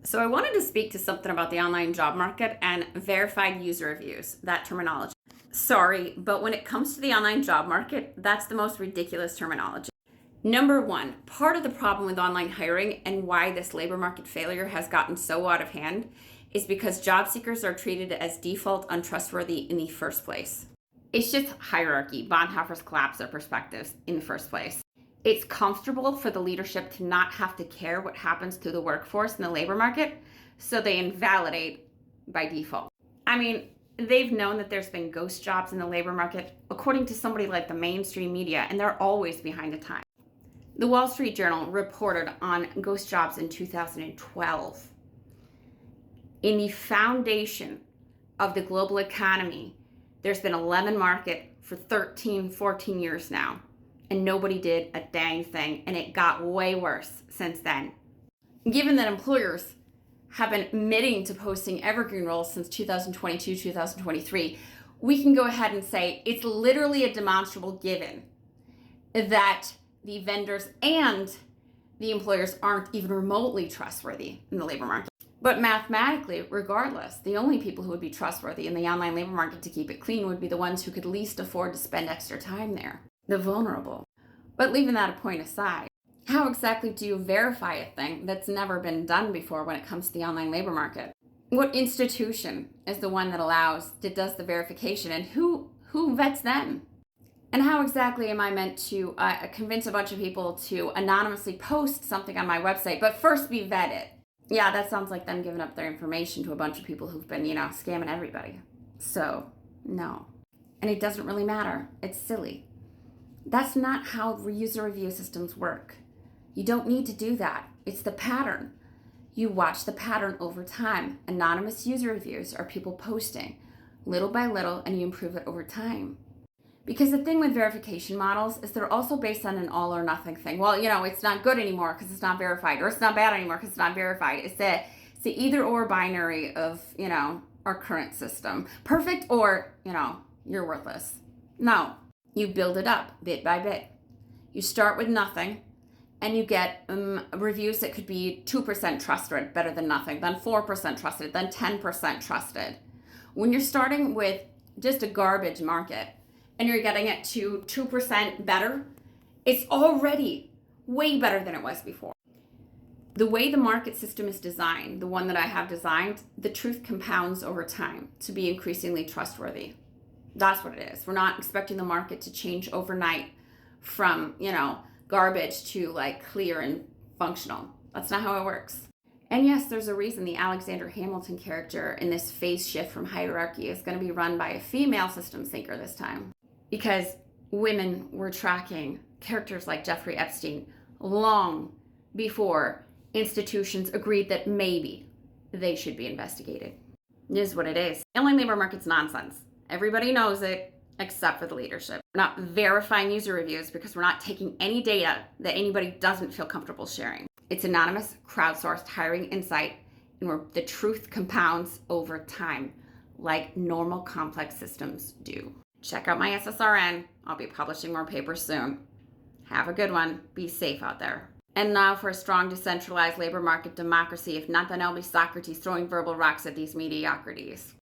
So I wanted to speak to something about the online job market and verified user reviews, that terminology. Sorry, but when it comes to the online job market, that's the most ridiculous terminology. Number one, part of the problem with online hiring and why this labor market failure has gotten so out of hand is because job seekers are treated as default untrustworthy in the first place. It's just hierarchy. Bonhoeffer's collapse their perspectives in the first place. It's comfortable for the leadership to not have to care what happens to the workforce in the labor market, so they invalidate by default. I mean, they've known that there's been ghost jobs in the labor market, according to somebody like the mainstream media, and they're always behind the times. The Wall Street Journal reported on ghost jobs in 2012. In the foundation of the global economy, there's been a lemon market for 13, 14 years now, and nobody did a dang thing, and it got way worse since then. Given that employers have been admitting to posting evergreen roles since 2022, 2023, we can go ahead and say it's literally a demonstrable given that the vendors and the employers aren't even remotely trustworthy in the labor market. But mathematically, regardless, the only people who would be trustworthy in the online labor market to keep it clean would be the ones who could least afford to spend extra time there, the vulnerable. But leaving that a point aside, how exactly do you verify a thing that's never been done before when it comes to the online labor market? What institution is the one that does the verification, and who vets them? And how exactly am I meant to convince a bunch of people to anonymously post something on my website, but first be vetted? Yeah, that sounds like them giving up their information to a bunch of people who've been, scamming everybody. So, no. And it doesn't really matter. It's silly. That's not how user review systems work. You don't need to do that. It's the pattern. You watch the pattern over time. Anonymous user reviews are people posting little by little, and you improve it over time. Because the thing with verification models is they're also based on an all or nothing thing. Well, it's not good anymore because it's not verified, or it's not bad anymore because it's not verified. It's the either or binary of, our current system. Perfect or, you're worthless. No, you build it up bit by bit. You start with nothing and you get reviews that could be 2% trusted, better than nothing, then 4% trusted, then 10% trusted. When you're starting with just a garbage market, and you're getting it to 2% better, it's already way better than it was before. The way the market system is designed, the one that I have designed, the truth compounds over time to be increasingly trustworthy. That's what it is. We're not expecting the market to change overnight from, garbage to clear and functional. That's not how it works. And yes, there's a reason the Alexander Hamilton character in this phase shift from hierarchy is going to be run by a female systems thinker this time. Because women were tracking characters like Jeffrey Epstein long before institutions agreed that maybe they should be investigated. It is what it is. The online labor market's nonsense. Everybody knows it except for the leadership. We're not verifying user reviews because we're not taking any data that anybody doesn't feel comfortable sharing. It's anonymous, crowdsourced hiring insight, and where the truth compounds over time, like normal complex systems do. Check out my SSRN. I'll be publishing more papers soon. Have a good one. Be safe out there. And now for a strong, decentralized labor market democracy. If not, then I'll be Socrates throwing verbal rocks at these mediocrities.